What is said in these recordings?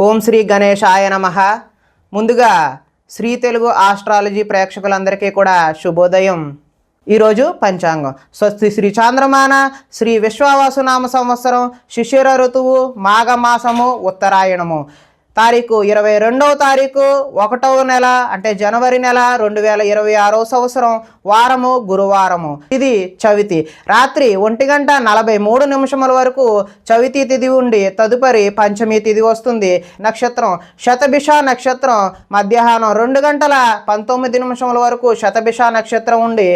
ఓం శ్రీ గణేశాయ నమః. ముందుగా శ్రీ తెలుగు ఆస్ట్రాలజీ ప్రేక్షకులందరికీ కూడా శుభోదయం. ఈరోజు పంచాంగం స్వస్తి శ్రీ చాంద్రమాన శ్రీ విశ్వావసునామ సంవత్సరం శిశిర ఋతువు మాఘమాసము ఉత్తరాయణము తారీఖు 22వ తారీఖు 1వ నెల అంటే జనవరి నెల 2026 సంవత్సరం వారము గురువారము. ఇది చవితి. రాత్రి 1:43 వరకు చవితి తిథి ఉండి తదుపరి పంచమి తిథి వస్తుంది. నక్షత్రం శతభిష నక్షత్రం. మధ్యాహ్నం 2:19 వరకు శతభిష నక్షత్రం ఉండి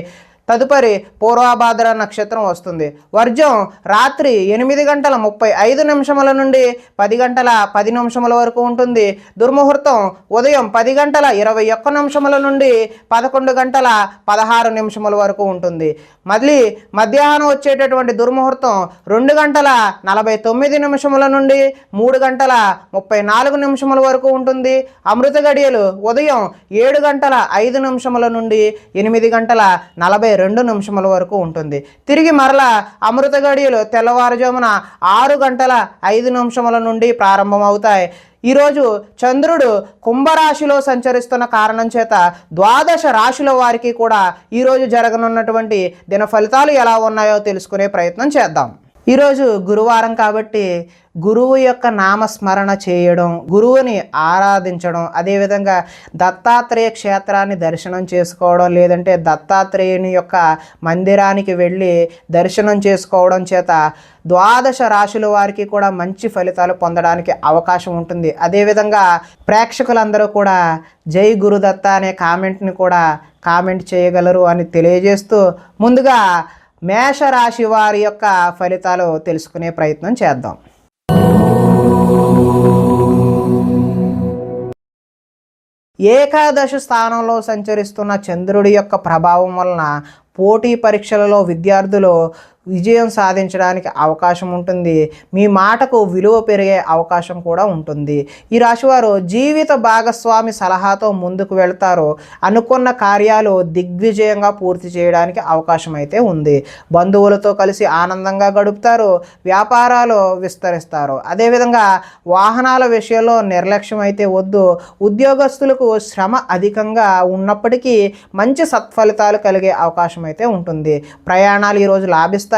తదుపరి పూర్వభాద్ర నక్షత్రం వస్తుంది. వర్జం రాత్రి 8:35 నుండి 10:10 వరకు ఉంటుంది. దుర్ముహూర్తం ఉదయం 10:21 నుండి 11:16 వరకు ఉంటుంది. మళ్ళీ మధ్యాహ్నం వచ్చేటటువంటి దుర్ముహూర్తం 2:49 నుండి 3:34 వరకు ఉంటుంది. అమృత గడియలు ఉదయం 7:05 నుండి 8:42 వరకు ఉంటుంది. తిరిగి మరలా అమృత గడియలు తెల్లవారుజామున 6:05 నుండి ప్రారంభమవుతాయి. ఈరోజు చంద్రుడు కుంభరాశిలో సంచరిస్తున్న కారణం చేత ద్వాదశ రాశుల వారికి కూడా ఈరోజు జరగనున్నటువంటి దిన ఫలితాలు ఎలా ఉన్నాయో తెలుసుకునే ప్రయత్నం చేద్దాం. ఈరోజు గురువారం కాబట్టి గురువు యొక్క నామస్మరణ చేయడం, గురువుని ఆరాధించడం, అదేవిధంగా దత్తాత్రేయ క్షేత్రాన్ని దర్శనం చేసుకోవడం, లేదంటే దత్తాత్రేయుని యొక్క మందిరానికి వెళ్ళి దర్శనం చేసుకోవడం చేత ద్వాదశ రాశుల వారికి కూడా మంచి ఫలితాలు పొందడానికి అవకాశం ఉంటుంది. అదేవిధంగా ప్రేక్షకులందరూ కూడా జై గురుదత్త అనే కామెంట్ని కూడా కామెంట్ చేయగలరు అని తెలియజేస్తూ ముందుగా మేషరాశి వారి యొక్క ఫలితాలు తెలుసుకునే ప్రయత్నం చేద్దాం. ఏకాదశి స్థానంలో సంచరిస్తున్న చంద్రుడి యొక్క ప్రభావం వలన పోటీ పరీక్షలలో విద్యార్థులు విజయం సాధించడానికి అవకాశం ఉంటుంది. మీ మాటకు విలువ పెరిగే అవకాశం కూడా ఉంటుంది. ఈ రాశివారు జీవిత భాగస్వామి సలహాతో ముందుకు వెళ్తారు. అనుకున్న కార్యాలు దిగ్విజయంగా పూర్తి చేయడానికి అవకాశం అయితే ఉంది. బంధువులతో కలిసి ఆనందంగా గడుపుతారు. వ్యాపారాలు విస్తరిస్తారు. అదేవిధంగా వాహనాల విషయంలో నిర్లక్ష్యం అయితే వద్దు. ఉద్యోగస్తులకు శ్రమ అధికంగా ఉన్నప్పటికీ మంచి సత్ఫలితాలు కలిగే అవకాశం అయితే ఉంటుంది. ప్రయాణాలు ఈరోజు లాభిస్తాయి.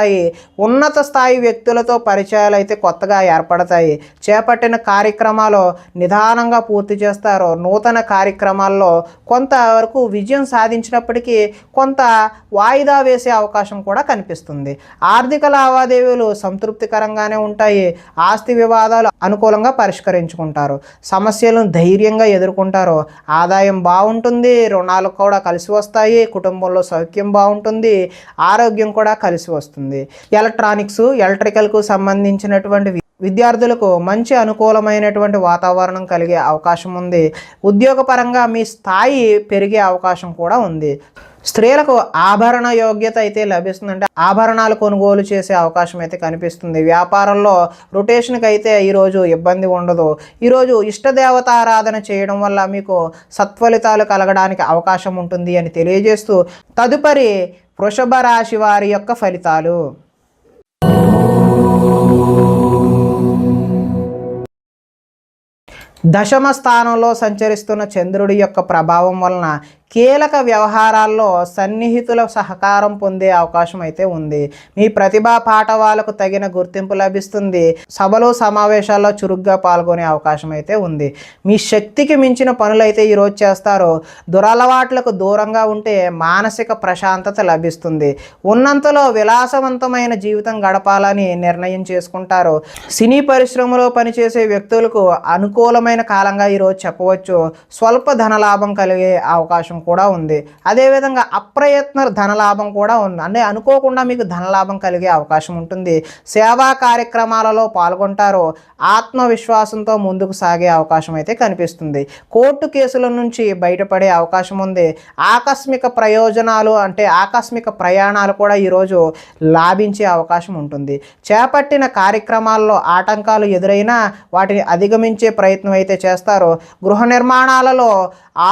ఉన్నత స్థాయి వ్యక్తులతో పరిచయాలు అయితే కొత్తగా ఏర్పడతాయి. చేపట్టిన కార్యక్రమాలు నిదానంగా పూర్తి చేస్తారు. నూతన కార్యక్రమాల్లో కొంతవరకు విజయం సాధించినప్పటికీ కొంత వాయిదా వేసే అవకాశం కూడా కనిపిస్తుంది. ఆర్థిక లావాదేవీలు సంతృప్తికరంగానే ఉంటాయి. ఆస్తి వివాదాలు అనుకూలంగా పరిష్కరించుకుంటారు. సమస్యలను ధైర్యంగా ఎదుర్కొంటారు. ఆదాయం బాగుంటుంది. రుణాలు కూడా కలిసి వస్తాయి. కుటుంబంలో సౌఖ్యం బాగుంటుంది. ఆరోగ్యం కూడా కలిసి వస్తుంది. ఎలక్ట్రానిక్స్, ఎలక్ట్రికల్కు సంబంధించినటువంటి విద్యార్థులకు మంచి అనుకూలమైనటువంటి వాతావరణం కలిగే అవకాశం ఉంది. ఉద్యోగపరంగా మీ స్థాయి పెరిగే అవకాశం కూడా ఉంది. స్త్రీలకు ఆభరణ యోగ్యత అయితే లభిస్తుందంటే ఆభరణాలు కొనుగోలు చేసే అవకాశం అయితే కనిపిస్తుంది. వ్యాపారంలో రొటేషన్కి అయితే ఈరోజు ఇబ్బంది ఉండదు. ఈరోజు ఇష్టదేవతారాధన చేయడం వల్ల మీకు సత్ఫలితాలు కలగడానికి అవకాశం ఉంటుంది అని తెలియజేస్తూ తదుపరి వృషభ రాశి వారి యొక్క ఫలితాలు. దశమ స్థానంలో సంచరిస్తున్న చంద్రుడి యొక్క ప్రభావం వలన కీలక వ్యవహారాల్లో సన్నిహితుల సహకారం పొందే అవకాశం అయితే ఉంది. మీ ప్రతిభా పాఠవాలకు తగిన గుర్తింపు లభిస్తుంది. సభలు సమావేశాల్లో చురుగ్గా పాల్గొనే అవకాశం అయితే ఉంది. మీ శక్తికి మించిన పనులైతే ఈరోజు చేస్తారు. దురలవాట్లకు దూరంగా ఉంటే మానసిక ప్రశాంతత లభిస్తుంది. ఉన్నంతలో విలాసవంతమైన జీవితం గడపాలని నిర్ణయం చేసుకుంటారు. సినీ పరిశ్రమలో పనిచేసే వ్యక్తులకు అనుకూలమైన కాలంగా ఈరోజు చెప్పవచ్చు. స్వల్ప ధనలాభం కలిగే అవకాశం కూడా ఉంది. అదేవిధంగా అప్రయత్న ధనలాభం కూడా ఉంది. అంటే అనుకోకుండా మీకు ధనలాభం కలిగే అవకాశం ఉంటుంది. సేవా కార్యక్రమాలలో పాల్గొంటారు. ఆత్మవిశ్వాసంతో ముందుకు సాగే అవకాశం అయితే కనిపిస్తుంది. కోర్టు కేసుల నుంచి బయటపడే అవకాశం ఉంది. ఆకస్మిక ప్రయోజనాలు అంటే ఆకస్మిక ప్రయాణాలు కూడా ఈరోజు లాభించే అవకాశం ఉంటుంది. చేపట్టిన కార్యక్రమాల్లో ఆటంకాలు ఎదురైనా వాటిని అధిగమించే ప్రయత్నం అయితే చేస్తారు. గృహ నిర్మాణాలలో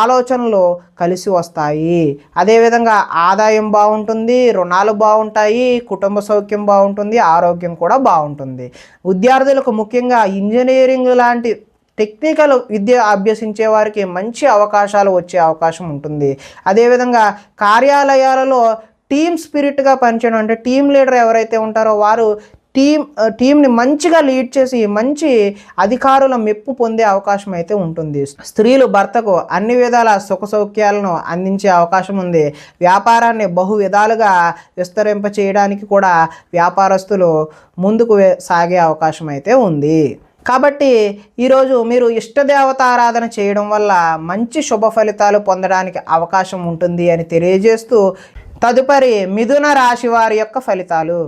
ఆలోచనలు కలిసి వస్తాయి. అదేవిధంగా ఆదాయం బాగుంటుంది. రుణాలు బాగుంటాయి. కుటుంబ సౌఖ్యం బాగుంటుంది. ఆరోగ్యం కూడా బాగుంటుంది. విద్యార్థులకు ముఖ్యంగా ఇంజనీరింగ్ లాంటి టెక్నికల్ విద్య అభ్యసించే వారికి మంచి అవకాశాలు వచ్చే అవకాశం ఉంటుంది. అదేవిధంగా కార్యాలయాలలో టీమ్ స్పిరిట్గా పనిచేయడం, అంటే టీం లీడర్ ఎవరైతే ఉంటారో వారు టీంని మంచిగా లీడ్ చేసి మంచి అధికారుల మెప్పు పొందే అవకాశం అయితే ఉంటుంది. స్త్రీలు భర్తకు అన్ని విధాల సుఖ సౌఖ్యాలను అందించే అవకాశం ఉంది. వ్యాపారాన్ని బహు విధాలుగా విస్తరింప చేయడానికి కూడా వ్యాపారస్తులు ముందుకు సాగే అవకాశం అయితే ఉంది. కాబట్టి ఈరోజు మీరు ఇష్టదేవతారాధన చేయడం వల్ల మంచి శుభ ఫలితాలు పొందడానికి అవకాశం ఉంటుంది అని తెలియజేస్తూ, తదుపరి మిథున రాశి వారి యొక్క ఫలితాలు.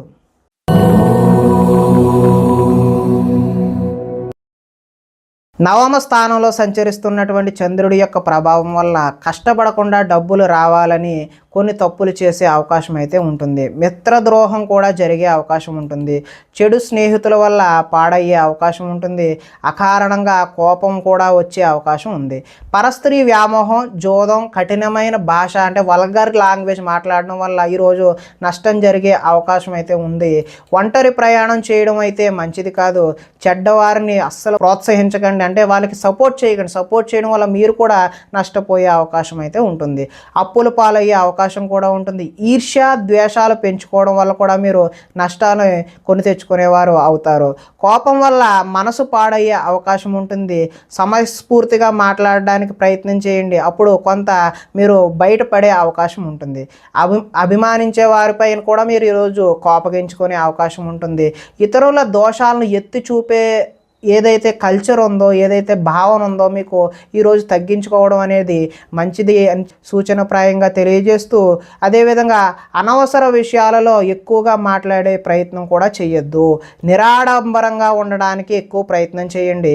నవమ స్థానంలో సంచరిస్తున్నటువంటి చంద్రుడి యొక్క ప్రభావం వల్ల కష్టపడకుండా డబ్బులు రావాలని కొన్ని తప్పులు చేసే అవకాశం అయితే ఉంటుంది. మిత్రద్రోహం కూడా జరిగే అవకాశం ఉంటుంది. చెడు స్నేహితుల వల్ల పాడయ్యే అవకాశం ఉంటుంది. అకారణంగా కోపం కూడా వచ్చే అవకాశం ఉంది. పరస్త్రీ వ్యామోహం, జోదం, కఠినమైన భాష అంటే వల్గర్ లాంగ్వేజ్ మాట్లాడడం వల్ల ఈరోజు నష్టం జరిగే అవకాశం అయితే ఉంది. ఒంటరి ప్రయాణం చేయడం అయితే మంచిది కాదు. చెడ్డవారిని అస్సలు ప్రోత్సహించకండి, అంటే వాళ్ళకి సపోర్ట్ చేయకండి. సపోర్ట్ చేయడం వల్ల మీరు కూడా నష్టపోయే అవకాశం అయితే ఉంటుంది. అప్పుల పాలయ్యే అవకాశం కూడా ఉంటుంది. ఈర్ష్య ద్వేషాలు పెంచుకోవడం వల్ల కూడా మీరు నష్టాన్ని కొని తెచ్చుకునేవారు అవుతారు. కోపం వల్ల మనసు పాడయ్యే అవకాశం ఉంటుంది. సమయస్ఫూర్తిగా మాట్లాడడానికి ప్రయత్నం చేయండి, అప్పుడు కొంత మీరు బయటపడే అవకాశం ఉంటుంది. అభిమానించే వారిపైన కూడా మీరు ఈరోజు కోపగించుకునే అవకాశం ఉంటుంది. ఇతరుల దోషాలను ఎత్తి చూపే ఏదైతే కల్చర్ ఉందో, ఏదైతే భావన ఉందో మీకు ఈరోజు తగ్గించుకోవడం అనేది మంచిది అని సూచనప్రాయంగా తెలియజేస్తూ, అదేవిధంగా అనవసర విషయాలలో ఎక్కువగా మాట్లాడే ప్రయత్నం కూడా చేయొద్దు. నిరాడంబరంగా ఉండడానికి ఎక్కువ ప్రయత్నం చేయండి.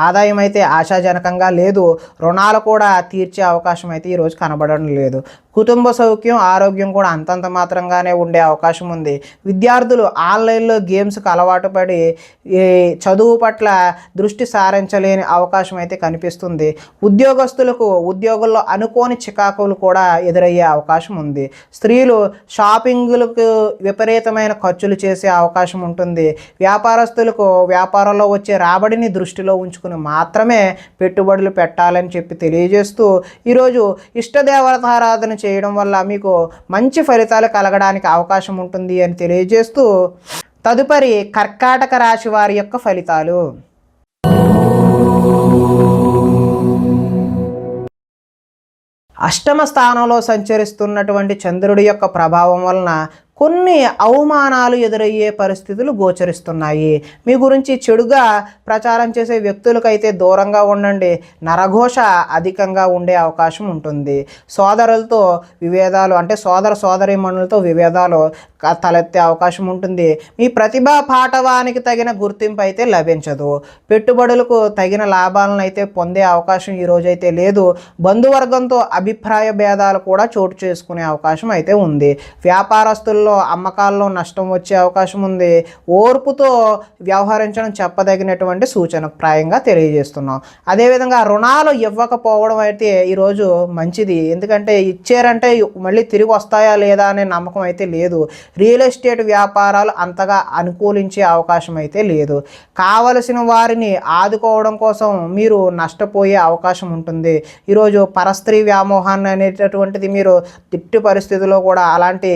ఆదాయం అయితే ఆశాజనకంగా లేదు. రుణాలు కూడా తీర్చే అవకాశం అయితే ఈరోజు కనబడడం లేదు. కుటుంబ సౌఖ్యం, ఆరోగ్యం కూడా అంతంత మాత్రంగానే ఉండే అవకాశం ఉంది. విద్యార్థులు ఆన్లైన్లో గేమ్స్కి అలవాటు పడి చదువు పట్ల దృష్టి సారించలేని అవకాశం అయితే కనిపిస్తుంది. ఉద్యోగస్తులకు ఉద్యోగుల్లో అనుకోని చికాకులు కూడా ఎదురయ్యే అవకాశం ఉంది. స్త్రీలు షాపింగ్లకు విపరీతమైన ఖర్చులు చేసే అవకాశం ఉంటుంది. వ్యాపారస్తులకు వ్యాపారంలో వచ్చే రాబడిని దృష్టిలో ఉంచుకుని మాత్రమే పెట్టుబడులు పెట్టాలని చెప్పి తెలియజేస్తూ, ఈరోజు ఇష్టదేవతారాధన చేయడం వల్ల మీకు మంచి ఫలితాలు కలగడానికి అవకాశం ఉంటుంది అని తెలియజేస్తూ, తదుపరి కర్కాటక రాశి వారి యొక్క ఫలితాలు. అష్టమ స్థానంలో సంచరిస్తున్నటువంటి చంద్రుడి యొక్క ప్రభావం వలన కొన్ని అవమానాలు ఎదురయ్యే పరిస్థితులు గోచరిస్తున్నాయి. మీ గురించి చెడుగా ప్రచారం చేసే వ్యక్తులకైతే దూరంగా ఉండండి. నరఘోష అధికంగా ఉండే అవకాశం ఉంటుంది. సోదరులతో విభేదాలు, అంటే సోదరీమణులతో విభేదాలు తలెత్తే అవకాశం ఉంటుంది. మీ ప్రతిభా పాటవానికి తగిన గుర్తింపు అయితే లభించదు. పెట్టుబడులకు తగిన లాభాలను అయితే పొందే అవకాశం ఈరోజైతే లేదు. బంధువర్గంతో అభిప్రాయ భేదాలు కూడా చోటు చేసుకునే అవకాశం అయితే ఉంది. వ్యాపారస్తుల్లో అమ్మకాల్లో నష్టం వచ్చే అవకాశం ఉంది. ఓర్పుతో వ్యవహరించడం చెప్పదగినటువంటి సూచన ప్రాయంగా తెలియజేస్తున్నాం. అదేవిధంగా రుణాలు ఇవ్వకపోవడం అయితే ఈరోజు మంచిది. ఎందుకంటే ఇచ్చారంటే మళ్ళీ తిరిగి వస్తాయా లేదా అనే నమ్మకం అయితే లేదు. రియల్ ఎస్టేట్ వ్యాపారాలు అంతగా అనుకూలించే అవకాశం అయితే లేదు. కావలసిన వారిని ఆదుకోవడం కోసం మీరు నష్టపోయే అవకాశం ఉంటుంది. ఈరోజు పరస్త్రీ వ్యామోహాన్ని అనేటటువంటిది మీరు తిట్టి పరిస్థితుల్లో కూడా అలాంటి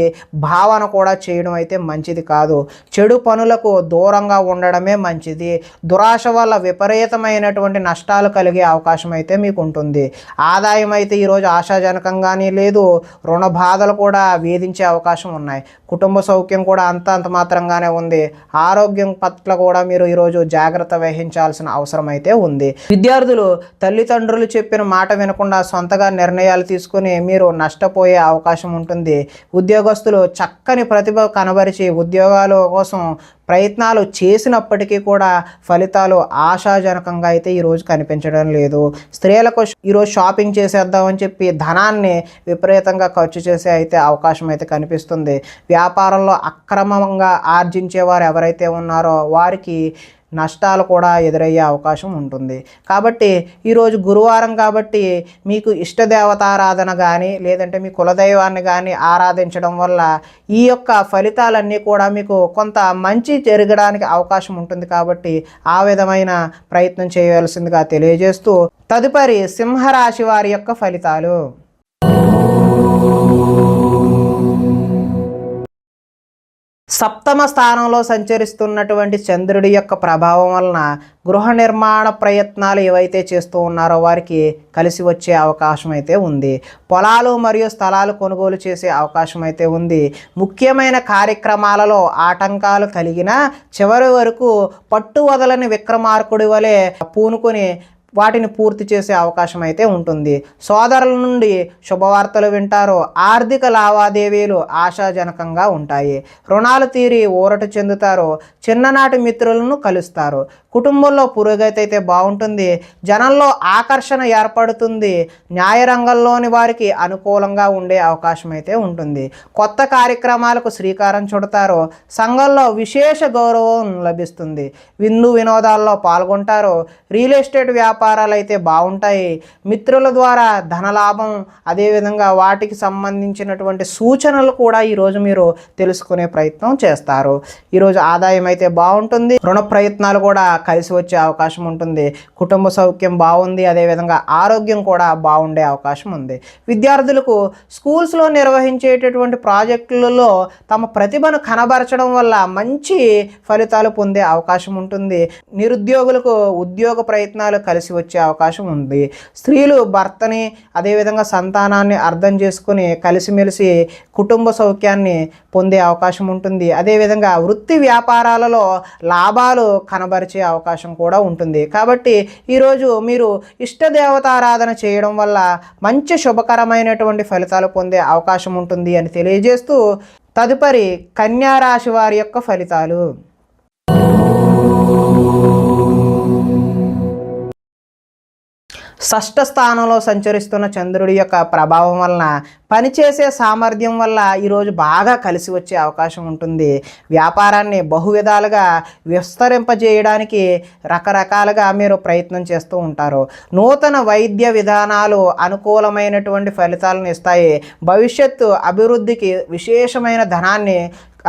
భావన కూడా చేయడం అయితే మంచిది కాదు. చెడు పనులకు దూరంగా ఉండడమే మంచిది. దురాశ వల్ల విపరీతమైనటువంటి నష్టాలు కలిగే అవకాశం అయితే మీకు ఉంటుంది. ఆదాయం అయితే ఈరోజు ఆశాజనకంగానే లేదు. రుణ బాధలు కూడా వేధించే అవకాశం ఉన్నాయి. కుటుంబ సౌఖ్యం కూడా అంత మాత్రంగానే ఉంది. ఆరోగ్యం పట్ల కూడా మీరు ఈరోజు జాగ్రత్త వహించాల్సిన అవసరం అయితే ఉంది. విద్యార్థులు తల్లిదండ్రులు చెప్పిన మాట వినకుండా సొంతగా నిర్ణయాలు తీసుకుని మీరు నష్టపోయే అవకాశం ఉంటుంది. ఉద్యోగస్తులు చక్కని ప్రతిభ కనబరిచి ఉద్యోగాల కోసం ప్రయత్నాలు చేసినప్పటికీ కూడా ఫలితాలు ఆశాజనకంగా అయితే ఈరోజు కనిపించడం లేదు. స్త్రీలకు ఈరోజు షాపింగ్ చేసేద్దామని చెప్పి ధనాన్ని విపరీతంగా ఖర్చు చేసే అయితే అవకాశం అయితే కనిపిస్తుంది. వ్యాపారంలో అక్రమంగా ఆర్జించేవారు ఎవరైతే ఉన్నారో వారికి నష్టాలు కూడా ఎదురయ్యే అవకాశం ఉంటుంది. కాబట్టి ఈరోజు గురువారం కాబట్టి మీకు ఇష్టదేవతారాధన కానీ లేదంటే మీ కులదైవాన్ని కానీ ఆరాధించడం వల్ల ఈ యొక్క ఫలితాలన్నీ కూడా మీకు కొంత మంచి జరగడానికి అవకాశం ఉంటుంది. కాబట్టి ఆ విధమైన ప్రయత్నం చేయవలసిందిగా తెలియజేస్తూ తదుపరి సింహరాశి వారి యొక్క ఫలితాలు. సప్తమ స్థానంలో సంచరిస్తున్నటువంటి చంద్రుడి యొక్క ప్రభావం వలన గృహ నిర్మాణ ప్రయత్నాలు ఏవైతే చేస్తూ ఉన్నారో వారికి కలిసి వచ్చే అవకాశం అయితే ఉంది. పొలాలు మరియు స్థలాలు కొనుగోలు చేసే అవకాశం అయితే ఉంది. ముఖ్యమైన కార్యక్రమాలలో ఆటంకాలు కలిగిన చివరి వరకు పట్టు వదలని విక్రమార్కుడి వలె పూనుకొని వాటిని పూర్తి చేసే అవకాశం అయితే ఉంటుంది. సోదరుల నుండి శుభవార్తలు వింటారు. ఆర్థిక లావాదేవీలు ఆశాజనకంగా ఉంటాయి. రుణాలు తీరి ఊరట చెందుతారు. చిన్ననాటి మిత్రులను కలుస్తారు. కుటుంబంలో పురోగతి అయితే బాగుంటుంది. జనంలో ఆకర్షణ ఏర్పడుతుంది. న్యాయ రంగంలోని వారికి అనుకూలంగా ఉండే అవకాశం అయితే ఉంటుంది. కొత్త కార్యక్రమాలకు శ్రీకారం చుడతారు. సంఘంలో విశేష గౌరవం లభిస్తుంది. విందు వినోదాల్లో పాల్గొంటారు. రియల్ ఎస్టేట్ వ్యాపారాలు అయితే బాగుంటాయి. మిత్రుల ద్వారా ధనలాభం అదేవిధంగా వాటికి సంబంధించినటువంటి సూచనలు కూడా ఈరోజు మీరు తెలుసుకునే ప్రయత్నం చేస్తారు. ఈరోజు ఆదాయం అయితే బాగుంటుంది. రుణ ప్రయత్నాలు కూడా కలిసి వచ్చే అవకాశం ఉంటుంది. కుటుంబ సౌఖ్యం బాగుంది. అదేవిధంగా ఆరోగ్యం కూడా బాగుండే అవకాశం ఉంది. విద్యార్థులకు స్కూల్స్లో నిర్వహించేటటువంటి ప్రాజెక్టులలో తమ ప్రతిభను కనబరచడం వల్ల మంచి ఫలితాలు పొందే అవకాశం ఉంటుంది. నిరుద్యోగులకు ఉద్యోగ ప్రయత్నాలు కలిసి వచ్చే అవకాశం ఉంది. స్త్రీలు భర్తని అదేవిధంగా సంతానాన్ని అర్థం చేసుకుని కలిసిమెలిసి కుటుంబ సౌఖ్యాన్ని పొందే అవకాశం ఉంటుంది. అదేవిధంగా వృత్తి వ్యాపారాలలో లాభాలు కనబరిచే అవకాశం కూడా ఉంటుంది. కాబట్టి ఈరోజు మీరు ఇష్టదేవతారాధన చేయడం వల్ల మంచి శుభకరమైనటువంటి ఫలితాలు పొందే అవకాశం ఉంటుంది అని తెలియజేస్తూ తదుపరి కన్యా రాశి వారి యొక్క ఫలితాలు. షష్ఠ స్థానంలో సంచరిస్తున్న చంద్రుడి యొక్క ప్రభావం వలన పనిచేసే సామర్థ్యం వల్ల ఈరోజు బాగా కలిసి వచ్చే అవకాశం ఉంటుంది. వ్యాపారాన్ని బహువిధాలుగా విస్తరింపజేయడానికి రకరకాలుగా మీరు ప్రయత్నం చేస్తూ ఉంటారు. నూతన వైద్య విధానాలు అనుకూలమైనటువంటి ఫలితాలను ఇస్తాయి. భవిష్యత్తు అభివృద్ధికి విశేషమైన ధనాన్ని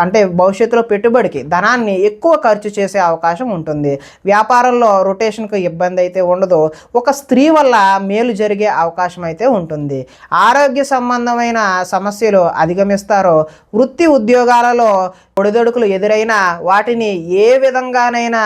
అంటే భవిష్యత్తులో పెట్టుబడికి ధనాన్ని ఎక్కువ ఖర్చు చేసే అవకాశం ఉంటుంది. వ్యాపారంలో రొటేషన్కు ఇబ్బంది అయితే ఉండదు. ఒక స్త్రీ వల్ల మేలు జరిగే అవకాశం అయితే ఉంటుంది. ఆరోగ్య సంబంధమైన సమస్యలు అధిగమిస్తారు. వృత్తి ఉద్యోగాలలో ఒడిదొడుకులు ఎదురైనా వాటిని ఏ విధంగానైనా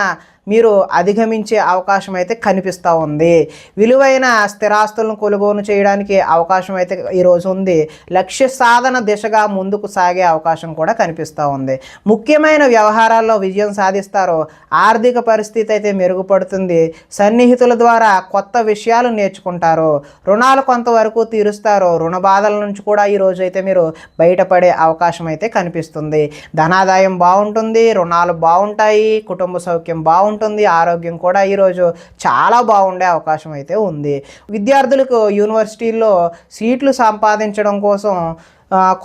మీరు అధిగమించే అవకాశం అయితే కనిపిస్తూ ఉంది. విలువైన స్థిరాస్తులను కొనుగోలు చేయడానికి అవకాశం అయితే ఈరోజు ఉంది. లక్ష్య సాధన దిశగా ముందుకు సాగే అవకాశం కూడా కనిపిస్తూ ఉంది. ముఖ్యమైన వ్యవహారాల్లో విజయం సాధిస్తారు. ఆర్థిక పరిస్థితి అయితే మెరుగుపడుతుంది. సన్నిహితుల ద్వారా కొత్త విషయాలు నేర్చుకుంటారు. రుణాలు కొంతవరకు తీరుస్తారు. రుణ బాధల నుంచి కూడా ఈరోజు అయితే మీరు బయటపడే అవకాశం అయితే కనిపిస్తుంది. ధనాదాయం బాగుంటుంది. రుణాలు బాగుంటాయి. కుటుంబ సౌఖ్యం బాగుంటుంది. ఆరోగ్యం కూడా ఈరోజు చాలా బాగుండే అవకాశం అయితే ఉంది. విద్యార్థులకు యూనివర్సిటీల్లో సీట్లు సంపాదించడం కోసం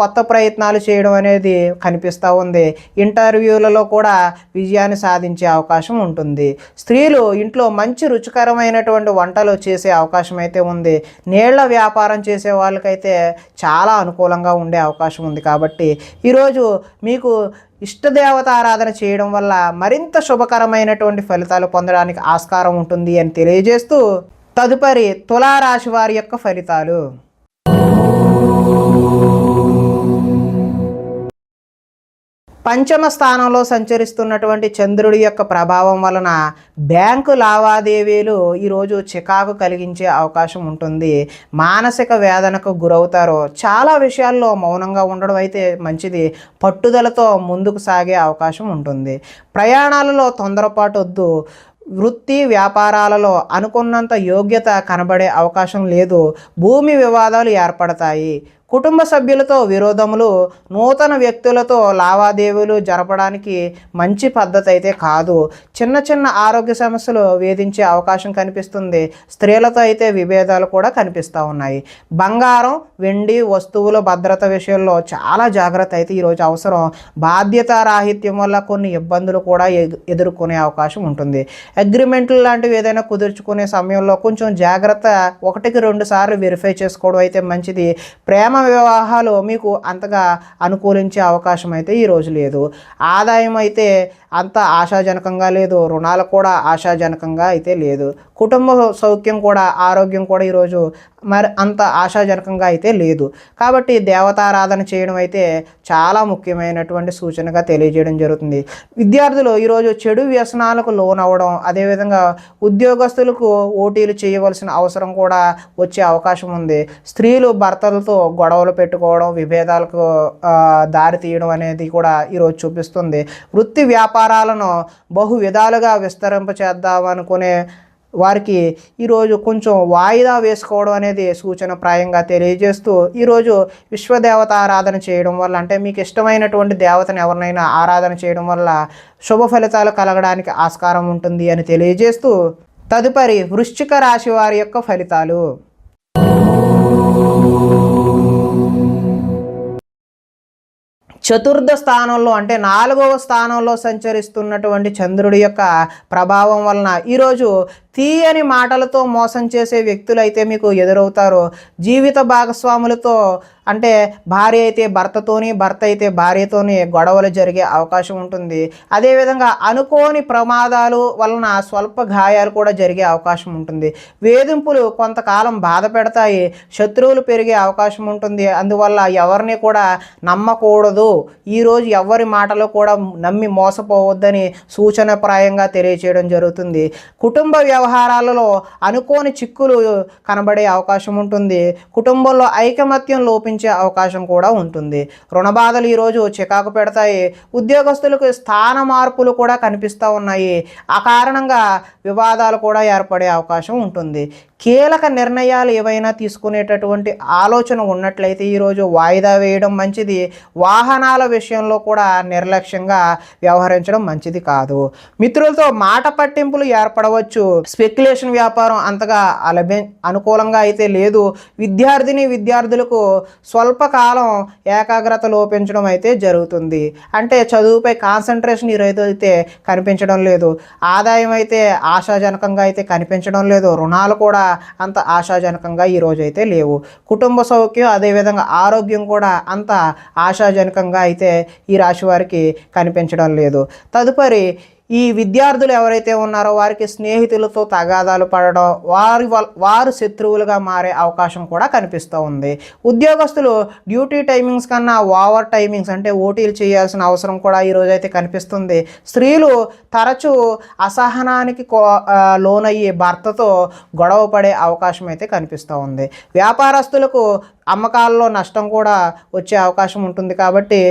కొత్త ప్రయత్నాలు చేయడం అనేది కనిపిస్తూ ఉంది. ఇంటర్వ్యూలలో కూడా విజయాన్ని సాధించే అవకాశం ఉంటుంది. స్త్రీలు ఇంట్లో మంచి రుచికరమైనటువంటి వంటలు చేసే అవకాశం అయితే ఉంది. నీళ్ల వ్యాపారం చేసే వాళ్ళకైతే చాలా అనుకూలంగా ఉండే అవకాశం ఉంది. కాబట్టి ఈరోజు మీకు ఇష్టదేవతారాధన చేయడం వల్ల మరింత శుభకరమైనటువంటి ఫలితాలు పొందడానికి ఆస్కారం ఉంటుంది అని తెలియజేస్తూ తదుపరి తులారాశి వారి యొక్క ఫలితాలు. పంచమ స్థానంలో సంచరిస్తున్నటువంటి చంద్రుడి యొక్క ప్రభావం వలన బ్యాంకు లావాదేవీలు ఈరోజు చికాకు కలిగించే అవకాశం ఉంటుంది. మానసిక వేదనకు గురవుతారు. చాలా విషయాల్లో మౌనంగా ఉండడం అయితే మంచిది. పట్టుదలతో ముందుకు సాగే అవకాశం ఉంటుంది. ప్రయాణాలలో తొందరపాటు వద్దు. వృత్తి వ్యాపారాలలో అనుకున్నంత యోగ్యత కనబడే అవకాశం లేదు. భూమి వివాదాలు ఏర్పడతాయి. కుటుంబ సభ్యులతో విరోధములు, నూతన వ్యక్తులతో లావాదేవీలు జరపడానికి మంచి పద్ధతి అయితే కాదు. చిన్న చిన్న ఆరోగ్య సమస్యలు వేధించే అవకాశం కనిపిస్తుంది. స్త్రీలతో అయితే విభేదాలు కూడా కనిపిస్తూ ఉన్నాయి. బంగారం, వెండి వస్తువుల భద్రత విషయంలో చాలా జాగ్రత్త అయితే ఈరోజు అవసరం. బాధ్యతారాహిత్యం వల్ల కొన్ని ఇబ్బందులు కూడా ఎదుర్కొనే అవకాశం ఉంటుంది. అగ్రిమెంట్లు లాంటివి ఏదైనా కుదుర్చుకునే సమయంలో కొంచెం జాగ్రత్త 1-2 సార్లు వెరిఫై చేసుకోవడం అయితే మంచిది. ప్రేమ వివాహాలు మీకు అంతగా అనుకూలించే అవకాశం అయితే ఈరోజు లేదు. ఆదాయం అయితే అంత ఆశాజనకంగా లేదు. రుణాలు కూడా ఆశాజనకంగా అయితే లేదు. కుటుంబ సౌఖ్యం కూడా, ఆరోగ్యం కూడా ఈరోజు మరి అంత ఆశాజనకంగా అయితే లేదు. కాబట్టి దేవతారాధన చేయడం అయితే చాలా ముఖ్యమైనటువంటి సూచనగా తెలియజేయడం జరుగుతుంది. విద్యార్థులు ఈరోజు చెడు వ్యసనాలకు లోనవ్వడం, అదేవిధంగా ఉద్యోగస్తులకు ఓటీలు చేయవలసిన అవసరం కూడా వచ్చే అవకాశం ఉంది. స్త్రీలు భర్తలతో గొడవలు పెట్టుకోవడం, విభేదాలకు దారి తీయడం అనేది కూడా ఈరోజు చూపిస్తుంది. వృత్తి వ్యాపారాలను బహు విధాలుగా విస్తరింపచేద్దామనుకునే వారికి ఈరోజు కొంచెం వాయిదా వేసుకోవడం అనేది సూచనప్రాయంగా తెలియజేస్తూ, ఈరోజు విశ్వదేవత ఆరాధన చేయడం వల్ల, అంటే మీకు ఇష్టమైనటువంటి దేవతను ఎవరినైనా ఆరాధన చేయడం వల్ల శుభ ఫలితాలు కలగడానికి ఆస్కారం ఉంటుంది అని తెలియజేస్తూ, తదుపరి వృశ్చిక రాశి వారి యొక్క ఫలితాలు. చతుర్థ స్థానంలో అంటే 4వ స్థానంలో సంచరిస్తున్నటువంటి చంద్రుడి యొక్క ప్రభావం వలన ఈరోజు తీయని మాటలతో మోసం చేసే వ్యక్తులు అయితే మీకు ఎదురవుతారు. జీవిత భాగస్వాములతో, అంటే భార్య అయితే భర్తతోని, భర్త అయితే భార్యతోని గొడవలు జరిగే అవకాశం ఉంటుంది. అదేవిధంగా అనుకోని ప్రమాదాలు వలన స్వల్ప గాయాలు కూడా జరిగే అవకాశం ఉంటుంది. వేధింపులు కొంతకాలం బాధ పెడతాయి. శత్రువులు పెరిగే అవకాశం ఉంటుంది. అందువల్ల ఎవరిని కూడా నమ్మకూడదు. ఈరోజు ఎవరి మాటలు కూడా నమ్మి మోసపోవద్దని సూచనప్రాయంగా తెలియచేయడం జరుగుతుంది. కుటుంబ వ్యవహారాలలో అనుకోని చిక్కులు కనబడే అవకాశం ఉంటుంది. కుటుంబంలో ఐకమత్యం లోపించే అవకాశం కూడా ఉంటుంది. రుణ బాధలు ఈరోజు చికాకు పెడతాయి. ఉద్యోగస్తులకు స్థాన మార్పులు కూడా కనిపిస్తూ ఉన్నాయి. ఆ కారణంగా వివాదాలు కూడా ఏర్పడే అవకాశం ఉంటుంది. కీలక నిర్ణయాలు ఏవైనా తీసుకునేటటువంటి ఆలోచన ఉన్నట్లయితే ఈరోజు వాయిదా వేయడం మంచిది. వాహనాల విషయంలో కూడా నిర్లక్ష్యంగా వ్యవహరించడం మంచిది కాదు. మిత్రులతో మాట పట్టింపులు ఏర్పడవచ్చు. స్పెక్యులేషన్ వ్యాపారం అంతగా అనుకూలంగా అయితే లేదు. విద్యార్థులకు స్వల్పకాలం ఏకాగ్రత లోపించడం అయితే జరుగుతుంది. అంటే చదువుపై కాన్సన్ట్రేషన్ ఈరోజు అయితే కనిపించడం లేదు. ఆదాయం అయితే ఆశాజనకంగా అయితే కనిపించడం లేదు. రుణాలు కూడా అంత ఆశాజనకంగా ఈరోజు అయితే లేవు. కుటుంబ సౌఖ్యం, అదేవిధంగా ఆరోగ్యం కూడా అంత ఆశాజనకంగా అయితే ఈ రాశి వారికి కనిపించడం లేదు. తదుపరి ఈ విద్యార్థులు ఎవరైతే ఉన్నారో వారికి స్నేహితులతో తగాదాలు పడడం, వారు శత్రువులుగా మారే అవకాశం కూడా కనిపిస్తూ ఉంది. ఉద్యోగస్తులు డ్యూటీ టైమింగ్స్ కన్నా ఓవర్ టైమింగ్స్, అంటే ఓటీలు చేయాల్సిన అవసరం కూడా ఈరోజు అయితే కనిపిస్తుంది. స్త్రీలు తరచూ అసహనానికి లోనయ్యి భర్తతో గొడవ పడే అవకాశం అయితే కనిపిస్తూ ఉంది. వ్యాపారస్తులకు అమ్మకాల్లో నష్టం కూడా వచ్చే అవకాశం ఉంటుంది. కాబట్టి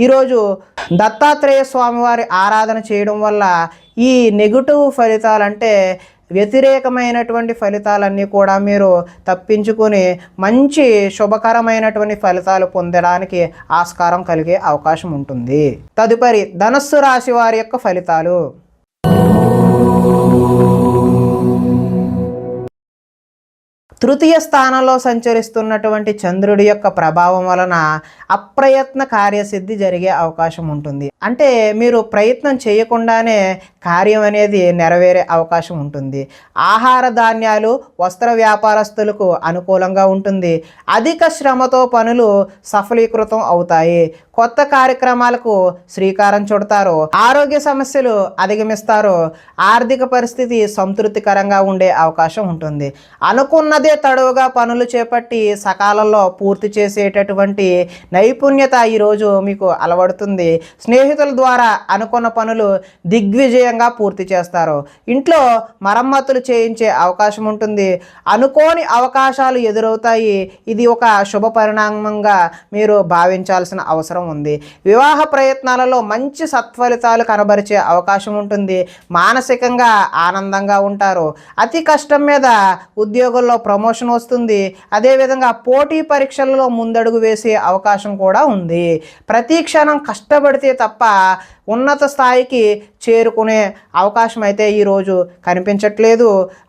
ఈరోజు దత్తాత్రేయ స్వామివారి ఆరాధన చేయడం వల్ల ఈ నెగిటివ్ ఫలితాలు, అంటే వ్యతిరేకమైనటువంటి ఫలితాలన్నీ కూడా మీరు తప్పించుకొని మంచి శుభకరమైనటువంటి ఫలితాలు పొందడానికి ఆస్కారం కలిగే అవకాశం ఉంటుంది. తదుపరి ధనస్సు రాశి వారి యొక్క ఫలితాలు. తృతీయ స్థానంలో సంచరిస్తున్నటువంటి చంద్రుడి యొక్క ప్రభావం వలన అప్రయత్న కార్యసిద్ధి జరిగే అవకాశం ఉంటుంది. అంటే మీరు ప్రయత్నం చేయకుండానే కార్యం అనేది నెరవేరే అవకాశం ఉంటుంది. ఆహార ధాన్యాలు, వస్త్ర వ్యాపారస్తులకు అనుకూలంగా ఉంటుంది. అధిక శ్రమతో పనులు సఫలీకృతం అవుతాయి. కొత్త కార్యక్రమాలకు శ్రీకారం చుడతారు. ఆరోగ్య సమస్యలు అధిగమిస్తారు. ఆర్థిక పరిస్థితి సంతృప్తికరంగా ఉండే అవకాశం ఉంటుంది. అనుకున్నదే తడవుగా పనులు చేపట్టి సకాలంలో పూర్తి చేసేటటువంటి నైపుణ్యత ఈరోజు మీకు అలవడుతుంది. స్నేహితుల ద్వారా అనుకున్న పనులు దిగ్విజయంగా దిగ్విజయంగా పూర్తి చేస్తారు. ఇంట్లో మరమ్మతులు చేయించే అవకాశం ఉంటుంది. అనుకోని అవకాశాలు ఎదురవుతాయి. ఇది ఒక శుభ పరిణామంగా మీరు భావించాల్సిన అవసరం ఉంది. వివాహ ప్రయత్నాలలో మంచి సత్ఫలితాలు కనబరిచే అవకాశం ఉంటుంది. మానసికంగా ఆనందంగా ఉంటారు. అతి కష్టం మీద ఉద్యోగంలో ప్రమోషన్ వస్తుంది. అదేవిధంగా పోటీ పరీక్షలలో ముందడుగు వేసే అవకాశం కూడా ఉంది. ప్రతి క్షణం కష్టపడితే తప్ప ఉన్నత స్థాయికి చేరుకునే అవకాశం అయితే ఈరోజు కనిపించట్లేదు.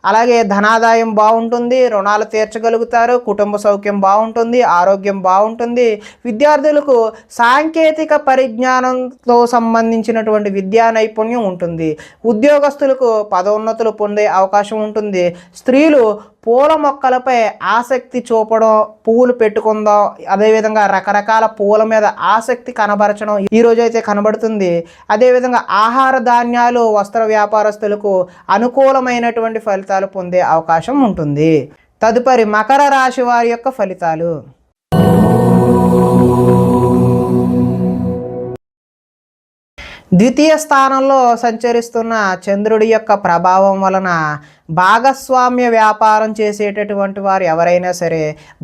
అలాగే ధనాదాయం బాగుంటుంది, రుణాలు తీర్చగలుగుతారు, కుటుంబ సౌఖ్యం బాగుంటుంది, ఆరోగ్యం బాగుంటుంది. విద్యార్థులకు సాంకేతిక పరిజ్ఞానంతో సంబంధించినటువంటి విద్యా నైపుణ్యం ఉంటుంది. ఉద్యోగస్తులకు పదోన్నతులు పొందే అవకాశం ఉంటుంది. స్త్రీలు పూల మొక్కలపై ఆసక్తి చూపడం, పువ్వులు పెట్టుకుందాం, అదేవిధంగా రకరకాల పువ్వుల మీద ఆసక్తి కనబరచడం ఈరోజు అయితే కనబడుతుంది. అదేవిధంగా ఆహార ధాన్యాలు, వస్త్ర వ్యాపారస్తులకు అనుకూలమైనటువంటి ఫలితాలు పొందే అవకాశం ఉంటుంది. తదుపరి మకర రాశి వారి యొక్క ఫలితాలు. ద్వితీయ స్థానంలో సంచరిస్తున్న చంద్రుడి యొక్క ప్రభావం వలన భాగస్వామ్య వ్యాపారం చేసేటటువంటి వారు ఎవరైనా సరే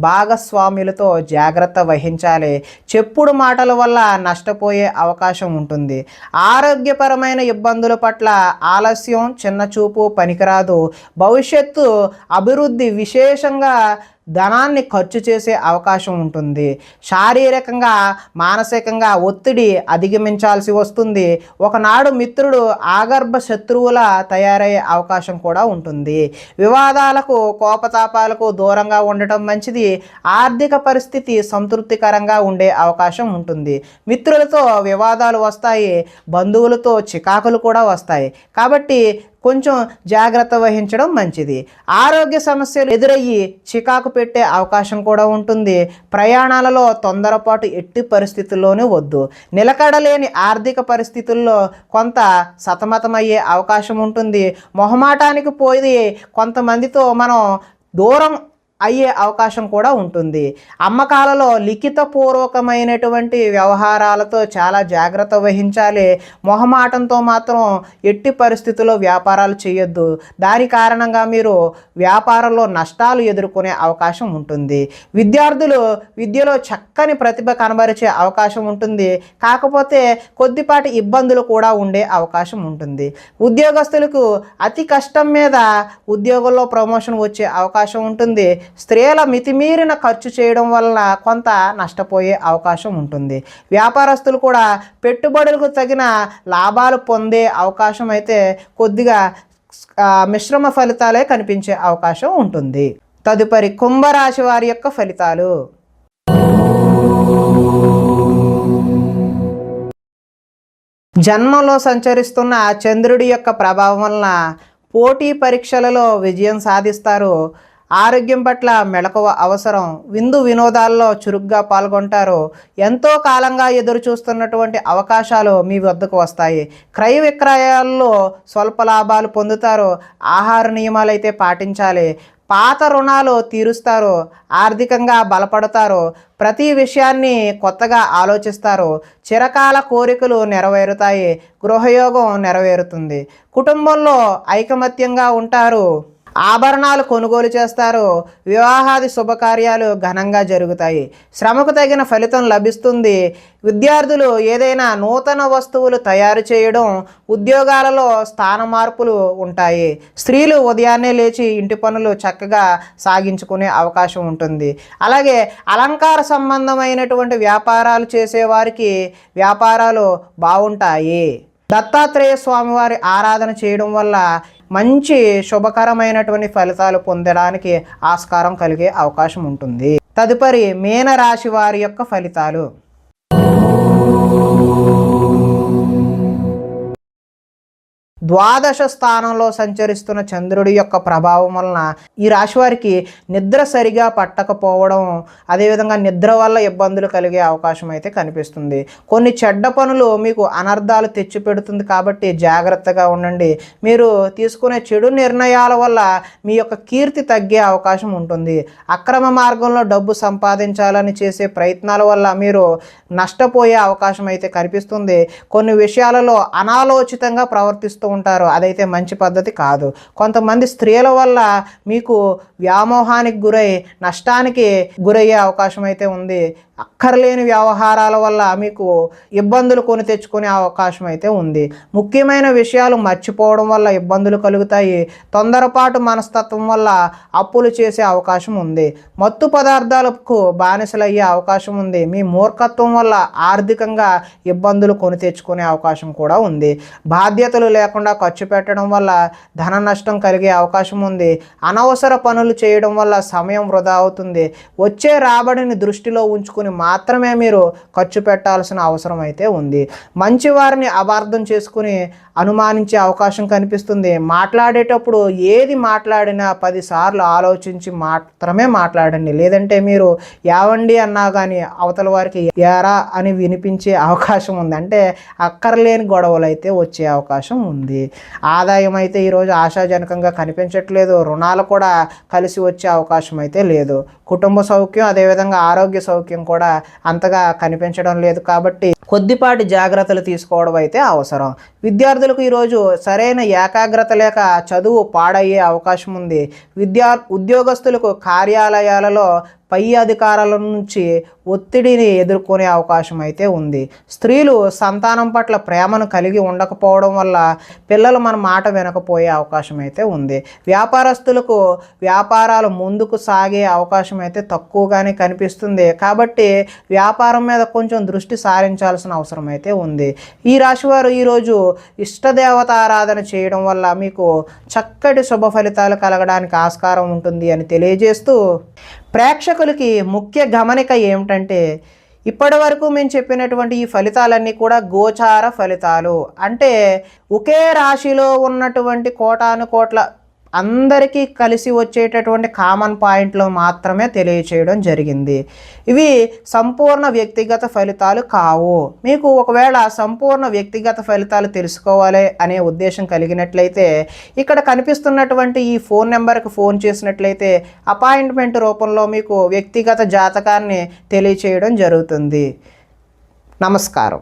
భాగస్వాములతో జాగ్రత్త వహించాలి. చెప్పుడు మాటల వల్ల నష్టపోయే అవకాశం ఉంటుంది. ఆరోగ్యపరమైన ఇబ్బందుల పట్ల ఆలస్యం, చిన్నచూపు పనికిరాదు. భవిష్యత్తు అభివృద్ధి విశేషంగా ధనాన్ని ఖర్చు చేసే అవకాశం ఉంటుంది. శారీరకంగా మానసికంగా ఒత్తిడి అధిగమించాల్సి వస్తుంది. ఒకనాడు మిత్రుడు ఆగర్భ శత్రువుల తయారయ్యే అవకాశం కూడా ఉంటుంది. వివాదాలకు, కోపతాపాలకు దూరంగా ఉండటం మంచిది. ఆర్థిక పరిస్థితి సంతృప్తికరంగా ఉండే అవకాశం ఉంటుంది. మిత్రులతో వివాదాలు వస్తాయి, బంధువులతో చికాకులు కూడా వస్తాయి. కాబట్టి కొంచెం జాగ్రత్త వహించడం మంచిది. ఆరోగ్య సమస్యలు ఎదురయ్యి చికాకు పెట్టే అవకాశం కూడా ఉంటుంది. ప్రయాణాలలో తొందరపాటు ఎట్టి పరిస్థితుల్లోనే వద్దు. నిలకడలేని ఆర్థిక పరిస్థితుల్లో కొంత సతమతమయ్యే అవకాశం ఉంటుంది. మొహమాటానికి పోయి కొంతమందితో మనం దూరం అయ్యే అవకాశం కూడా ఉంటుంది. అమ్మకాలలో లిఖితపూర్వకమైనటువంటి వ్యవహారాలతో చాలా జాగ్రత్త వహించాలి. మొహమాటంతో మాత్రం ఎట్టి పరిస్థితుల్లో వ్యాపారాలు చేయొద్దు. దాని కారణంగా మీరు వ్యాపారంలో నష్టాలు ఎదుర్కొనే అవకాశం ఉంటుంది. విద్యార్థులు విద్యలో చక్కని ప్రతిభ కనబరిచే అవకాశం ఉంటుంది. కాకపోతే కొద్దిపాటి ఇబ్బందులు కూడా ఉండే అవకాశం ఉంటుంది. ఉద్యోగస్తులకు అతి కష్టం మీద ఉద్యోగంలో ప్రమోషన్ వచ్చే అవకాశం ఉంటుంది. స్త్రీల మితిమీరిన ఖర్చు చేయడం వలన కొంత నష్టపోయే అవకాశం ఉంటుంది. వ్యాపారస్తులు కూడా పెట్టుబడులకు తగిన లాభాలు పొందే అవకాశం అయితే కొద్దిగా మిశ్రమ ఫలితాలే కనిపించే అవకాశం ఉంటుంది. తదుపరి కుంభరాశి వారి యొక్క ఫలితాలు. జన్మలో సంచరిస్తున్న చంద్రుడి యొక్క ప్రభావం వలన పోటీ పరీక్షలలో విజయం సాధిస్తారు. ఆరోగ్యం పట్ల మెలకువ అవసరం. విందు వినోదాల్లో చురుగ్గా పాల్గొంటారు. ఎంతో కాలంగా ఎదురు చూస్తున్నటువంటి అవకాశాలు మీ వద్దకు వస్తాయి. క్రయ విక్రయాల్లో స్వల్ప లాభాలు పొందుతారు. ఆహార నియమాలు అయితే పాటించాలి. పాత రుణాలు తీరుస్తారు. ఆర్థికంగా బలపడతారు. ప్రతి విషయాన్ని కొత్తగా ఆలోచిస్తారు. చిరకాల కోరికలు నెరవేరుతాయి. గృహయోగం నెరవేరుతుంది. కుటుంబంలో ఐకమత్యంగా ఉంటారు. ఆభరణాలు కొనుగోలు చేస్తారు. వివాహాది శుభకార్యాలు ఘనంగా జరుగుతాయి. శ్రమకు తగిన ఫలితం లభిస్తుంది. విద్యార్థులు ఏదైనా నూతన వస్తువులు తయారు చేయడం, ఉద్యోగాలలో స్థాన మార్పులు ఉంటాయి. స్త్రీలు ఉదయాన్నే లేచి ఇంటి పనులు చక్కగా సాగించుకునే అవకాశం ఉంటుంది. అలాగే అలంకార సంబంధమైనటువంటి వ్యాపారాలు చేసేవారికి వ్యాపారాలు బాగుంటాయి. దత్తాత్రేయ స్వామివారి ఆరాధన చేయడం వల్ల మంచి శుభకరమైనటువంటి ఫలితాలు పొందడానికి ఆస్కారం కలిగే అవకాశం ఉంటుంది. తదుపరి మీనరాశి వారి యొక్క ఫలితాలు. ద్వాదశ స్థానంలో సంచరిస్తున్న చంద్రుడి యొక్క ప్రభావం వలన ఈ రాశి వారికి నిద్ర సరిగా పట్టకపోవడం, అదేవిధంగా నిద్ర వల్ల ఇబ్బందులు కలిగే అవకాశం అయితే కనిపిస్తుంది. కొన్ని చెడ్డ పనులు మీకు అనర్థాలు తెచ్చిపెడుతుంది కాబట్టి జాగ్రత్తగా ఉండండి. మీరు తీసుకునే చెడు నిర్ణయాల వల్ల మీ యొక్క కీర్తి తగ్గే అవకాశం ఉంటుంది. అక్రమ మార్గంలో డబ్బు సంపాదించాలని చేసే ప్రయత్నాల వల్ల మీరు నష్టపోయే అవకాశం అయితే కనిపిస్తుంది. కొన్ని విషయాలలో అనాలోచితంగా ప్రవర్తిస్తూ ఉంటారు. అదైతే మంచి పద్ధతి కాదు. కొంతమంది స్త్రీల వల్ల మీకు వ్యామోహానికి గురై నష్టానికి గురయ్యే అవకాశం అయితే ఉంది. అక్కర్లేని వ్యవహారాల వల్ల మీకు ఇబ్బందులు కొని తెచ్చుకునే అవకాశం అయితే ఉంది. ముఖ్యమైన విషయాలు మర్చిపోవడం వల్ల ఇబ్బందులు కలుగుతాయి. తొందరపాటు మనస్తత్వం వల్ల అప్పులు చేసే అవకాశం ఉంది. మత్తు పదార్థాలకు బానిసలయ్యే అవకాశం ఉంది. మీ మూర్ఖత్వం వల్ల ఆర్థికంగా ఇబ్బందులు కొని తెచ్చుకునే అవకాశం కూడా ఉంది. బాధ్యతలు లేకుండా ఖర్చు పెట్టడం వల్ల ధన నష్టం కలిగే అవకాశం ఉంది. అనవసర పనులు చేయడం వల్ల సమయం వృధా అవుతుంది. వచ్చే రాబడిని దృష్టిలో ఉంచుకుని మాత్రమే మీరు ఖర్చు పెట్టాల్సిన అవసరం అయితే ఉంది. మంచి వారిని అపార్థం చేసుకుని అనుమానించే అవకాశం కనిపిస్తుంది. మాట్లాడేటప్పుడు ఏది మాట్లాడినా 10 సార్లు ఆలోచించి మాత్రమే మాట్లాడండి. లేదంటే మీరు యావండి అన్నా కానీ అవతల వారికి యారా అని వినిపించే అవకాశం ఉంది. అంటే అక్కర్లేని గొడవలు అయితే వచ్చే అవకాశం ఉంది. ఆదాయం అయితే ఈరోజు ఆశాజనకంగా కనిపించట్లేదు. రుణాలు కూడా కలిసి వచ్చే అవకాశం అయితే లేదు. కుటుంబ సౌఖ్యం అదేవిధంగా ఆరోగ్య సౌఖ్యం కూడా అంతగా కనిపించడం లేదు. కాబట్టి కొద్దిపాటి జాగ్రత్తలు తీసుకోవడం అయితే అవసరం. విద్యార్థులకు ఈరోజు సరైన ఏకాగ్రత లేక చదువు పాడయ్యే అవకాశం ఉంది. ఉద్యోగస్తులకు కార్యాలయాలలో పై అధికారుల నుంచి ఒత్తిడిని ఎదుర్కొనే అవకాశం అయితే ఉంది. స్త్రీలు సంతానం పట్ల ప్రేమను కలిగి ఉండకపోవడం వల్ల పిల్లలు మన మాట వినకపోయే అవకాశం అయితే ఉంది. వ్యాపారస్తులకు వ్యాపారాలు ముందుకు సాగే అవకాశం అయితే తక్కువగానే కనిపిస్తుంది. కాబట్టి వ్యాపారం మీద కొంచెం దృష్టి సారించాల్సిన అవసరం అయితే ఉంది. ఈ రాశివారు ఈరోజు ఇష్టదేవత ఆరాధన చేయడం వల్ల మీకు చక్కటి శుభ ఫలితాలు కలగడానికి ఆస్కారం ఉంటుంది అని తెలియజేస్తూ, ప్రేక్షకులకి ముఖ్య గమనిక ఏమిటంటే ఇప్పటి వరకు మేము చెప్పినటువంటి ఈ ఫలితాలన్నీ కూడా గోచార ఫలితాలు. అంటే ఒకే రాశిలో ఉన్నటువంటి కోటాను కోట్ల అందరికీ కలిసి వచ్చేటటువంటి కామన్ పాయింట్లు మాత్రమే తెలియచేయడం జరిగింది. ఇవి సంపూర్ణ వ్యక్తిగత ఫలితాలు కావు. మీకు ఒకవేళ సంపూర్ణ వ్యక్తిగత ఫలితాలు తెలుసుకోవాలి అనే ఉద్దేశం కలిగినట్లయితే ఇక్కడ కనిపిస్తున్నటువంటి ఈ ఫోన్ నెంబర్కి ఫోన్ చేసినట్లయితే అపాయింట్మెంట్ రూపంలో మీకు వ్యక్తిగత జాతకాన్ని తెలియచేయడం జరుగుతుంది. నమస్కారం.